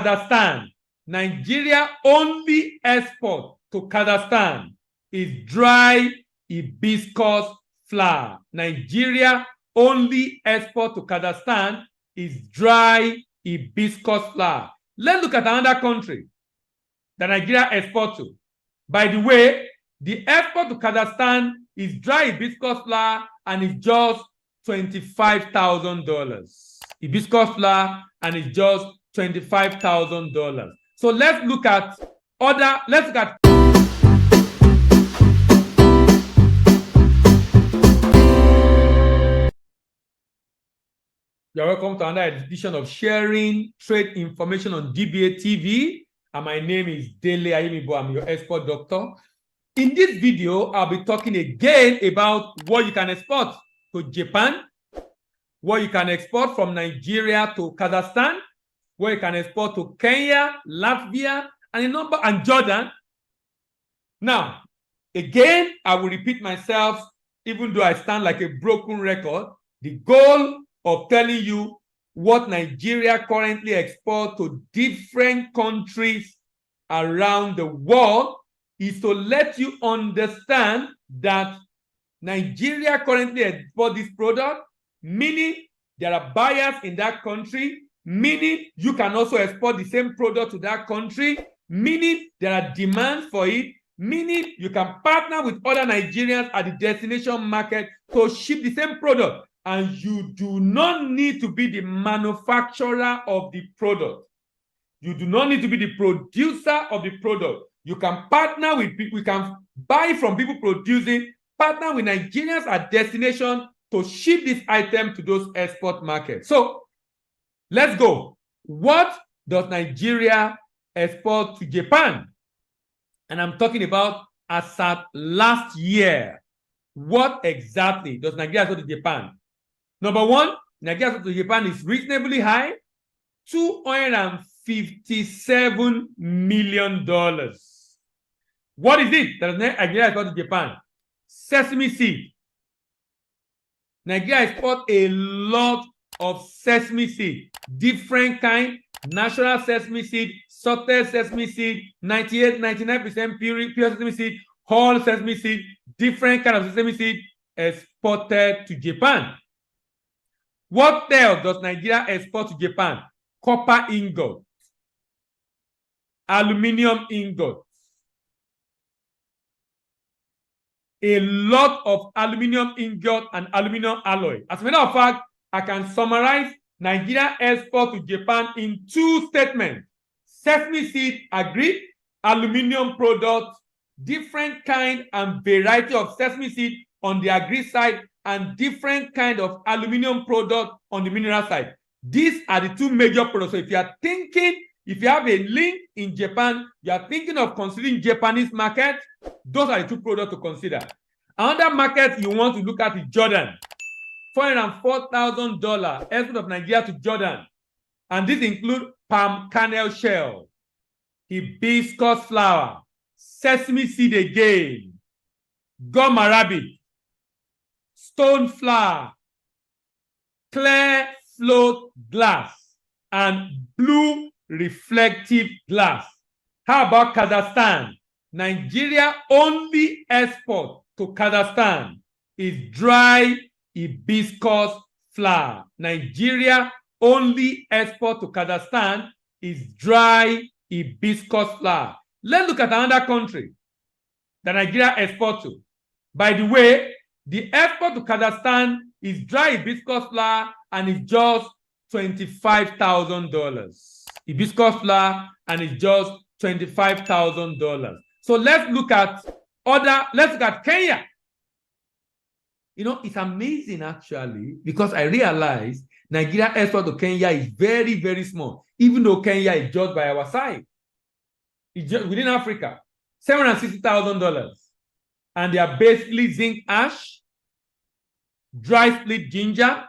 Kazakhstan. Nigeria only export to Kazakhstan is dry hibiscus flower. Nigeria only export to Kazakhstan is dry hibiscus flower. Let's look at another country that Nigeria exports to. By the way, the export to Kazakhstan is dry hibiscus flower and it's just $25,000. Hibiscus flower and it's just $25,000. So let's look at You're welcome to another edition of Sharing Trade Information on DBA TV. And my name is Dele Ayimibo. I'm your export doctor. In this video, I'll be talking again about what you can export to Japan, what you can export from Nigeria to Kazakhstan, what you can export to Kenya, Latvia, and Jordan. Now, again, I will repeat myself, even though I stand like a broken record. The goal of telling you what Nigeria currently exports to different countries around the world is to let you understand that Nigeria currently exports this product, meaning there are buyers in that country, meaning you can also export the same product to that country, meaning there are demands for it, meaning you can partner with other Nigerians at the destination market to ship the same product. And you do not need to be the manufacturer of the product. You do not need to be the producer of the product. You can partner with people, we can buy from people producing, partner with Nigerians at destination to ship this item to those export markets. So let's go. What does Nigeria export to Japan? And I'm talking about as at last year. What exactly does Nigeria export to Japan? Number one, Nigeria export to Japan is reasonably high, $257 million. What is it that Nigeria exports to Japan? Sesame seed. Nigeria exports a lot of sesame seed, different kind, natural sesame seed, salted sesame seed, 99% pure sesame seed, whole sesame seed, different kind of sesame seed exported to Japan. What else does Nigeria export to Japan? Copper ingot, aluminium ingot, a lot of aluminium ingot and aluminium alloy. As a matter of fact, I can summarize Nigeria export to Japan in two statements. Sesame seed, agreed, aluminium products, different kind and variety of sesame seed on the agri side, and different kind of aluminium product on the mineral side. These are the two major products. So if you are thinking, if you have a link in Japan, you are thinking of considering Japanese market, those are the two products to consider. Another market you want to look at is Jordan. $404,000 export of Nigeria to Jordan. And this includes palm kernel shell, hibiscus flower, sesame seed again, gum arabic, stone flour, clear float glass, and blue reflective glass. How about Kazakhstan? Nigeria only export to Kazakhstan is dry hibiscus flower. Nigeria only export to Kazakhstan is dry hibiscus flower. Let's look at another country that Nigeria exports to. By the way, the export to Kazakhstan is dry hibiscus flower and it's just $25,000. Hibiscus flower and it's just $25,000. So let's look at Kenya. You know, it's amazing actually, because I realized Nigeria export to Kenya is very, very small, even though Kenya is just by our side. It's just within Africa, $760,000. And they are basically zinc ash, dry split ginger,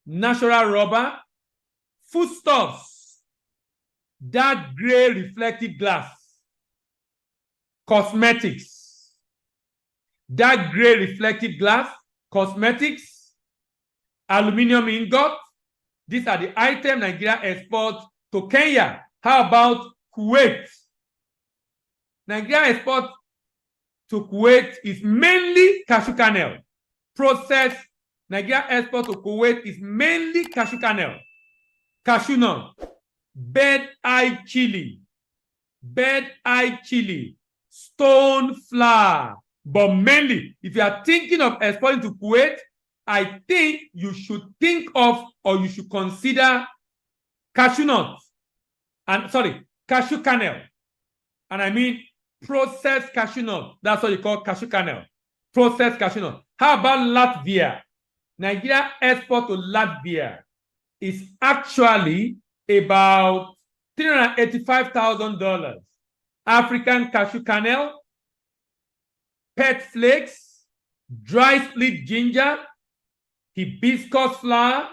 natural rubber, foodstuffs, dark gray reflective glass, cosmetics, dark gray reflective glass, cosmetics, aluminium ingot. These are the items Nigeria exports to Kenya. How about Kuwait? Nigeria export to Kuwait is mainly cashew kernel. Processed Nigeria export to Kuwait is mainly cashew kernel, cashew nut, bird-eye chili, stone flour. But mainly, if you are thinking of exporting to Kuwait, I think you should think of, or you should consider, cashew nuts, and cashew kernel. And I mean processed cashew nut. That's what you call cashew kernel. Processed cashew nut. How about Latvia? Nigeria export to Latvia is actually about $385,000. African cashew kernel, pet flakes, dry split ginger, hibiscus flower,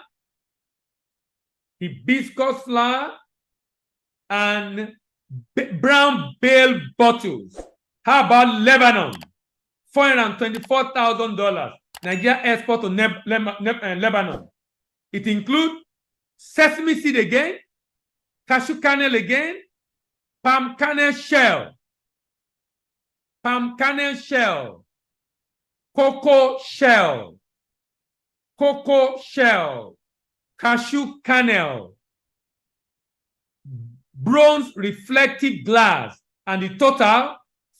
and brown bale bottles. How about Lebanon? $424,000. Nigeria export to Lebanon. It includes sesame seed again, cashew kernel again, palm kernel shell, cocoa shell, cashew kernel, bronze reflective glass, and the total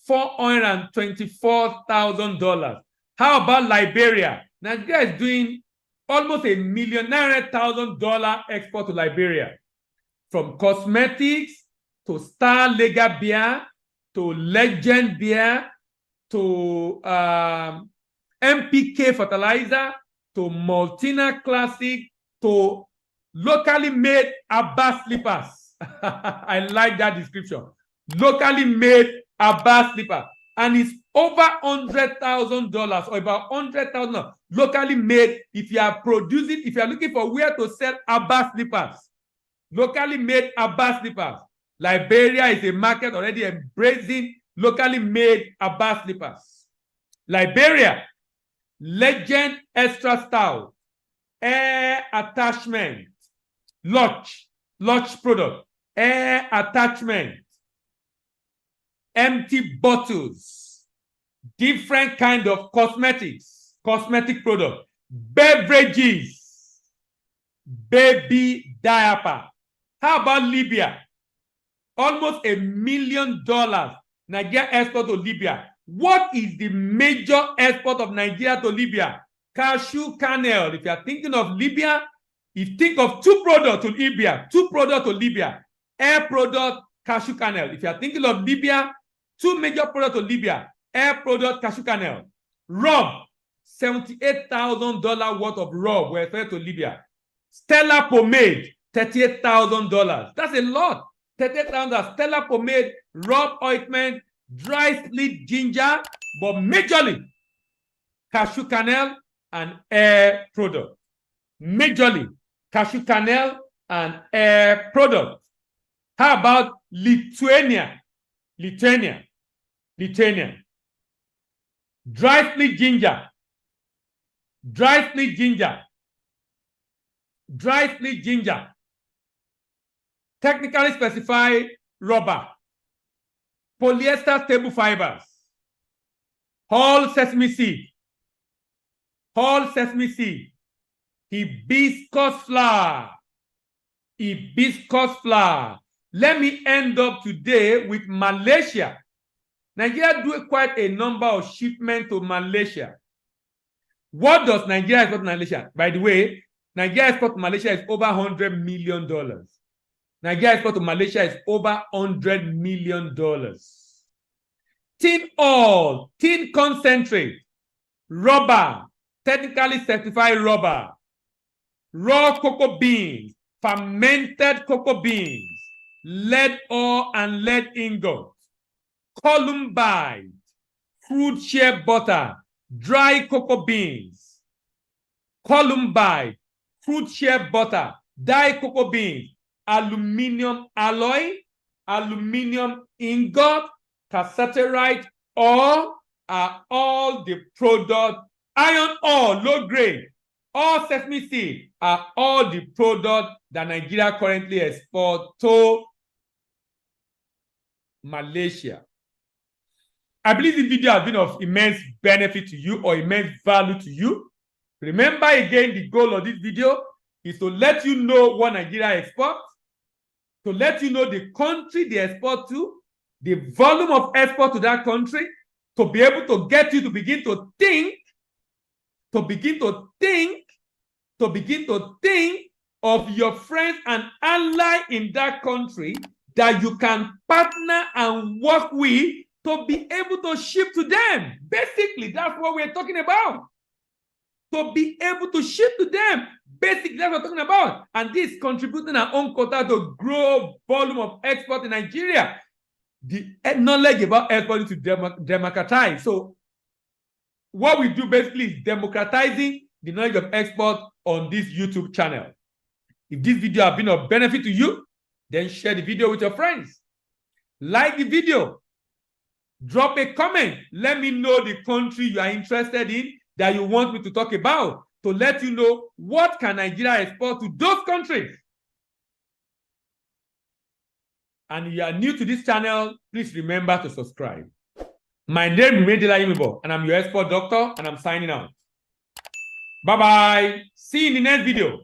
$424,000. How about Liberia? Nigeria is doing almost $1,900,000 export to Liberia, from cosmetics to Star Lager beer to Legend beer to MPK fertilizer to Maltina Classic to locally made Abba slippers. I like that description. Locally made Abba slipper, and it's over $100,000 or about $100,000 locally made. If you are looking for where to sell Abba slippers, locally made Abba slippers, Liberia is a market already embracing locally made Abba slippers. Liberia, Legend Extra Stout, air attachment, Lodge product, air attachment, empty bottles, different kind of cosmetic product, beverages, baby diaper. How about Libya? Almost $1 million Nigeria export to Libya. What is the major export of Nigeria to Libya? Cashew kernel. If you are thinking of Libya, you think of two products to Libya. Air product, cashew kernel. If you are thinking of Libya, two major products to Libya. Air product, cashew kernel. Rub, $78,000 worth of rub were referred to Libya. Stella pomade, $38,000. That's a lot. $38,000. Stella pomade, rub ointment, dry split ginger, but majorly cashew kernel and air product. Majorly cashew kernel and air product. How about Lithuania? Dry split ginger. Technically specified rubber. Polyester stable fibers. Whole sesame seed. Hibiscus flower. Let me end up today with Malaysia. Nigeria do quite a number of shipments to Malaysia. What does Nigeria export to Malaysia? By the way, Nigeria export to Malaysia is over $100 million. Nigeria export to Malaysia is over $100 million. Tin oil, tin concentrate, rubber, technically certified rubber, raw cocoa beans, fermented cocoa beans, lead ore and lead ingot, columbide, crude shea butter, dry cocoa beans, columbide, crude shea butter, dry cocoa beans, aluminium alloy, aluminium ingot, cassiterite ore are all the product. Iron ore, low grade, all sesame seed are all the product that Nigeria currently exports to Malaysia. I believe this video has been of immense benefit to you or immense value to you. Remember again, the goal of this video is to let you know what Nigeria exports, to let you know the country they export to, the volume of export to that country, to be able to get you to begin to think, of your friends and ally in that country that you can partner and work with to be able to ship to them. Basically, that's what we're talking about. To be able to ship to them. Basically, that's what we're talking about. And this contributing our own quota to grow volume of export in Nigeria. The knowledge about export to democratize. So what we do basically is democratizing the knowledge of export on this YouTube channel. If this video has been of benefit to you, then share the video with your friends. Like the video. Drop a comment. Let me know the country you are interested in that you want me to talk about, to let you know what can Nigeria export to those countries. And if you are new to this channel, please remember to subscribe. My name is Libera and Malaysia, and I'm your export doctor, and I'm signing out. Bye-bye. See you in the next video.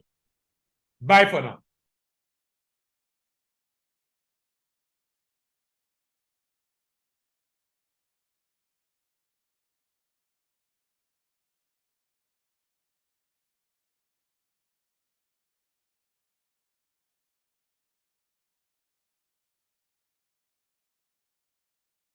Bye for now.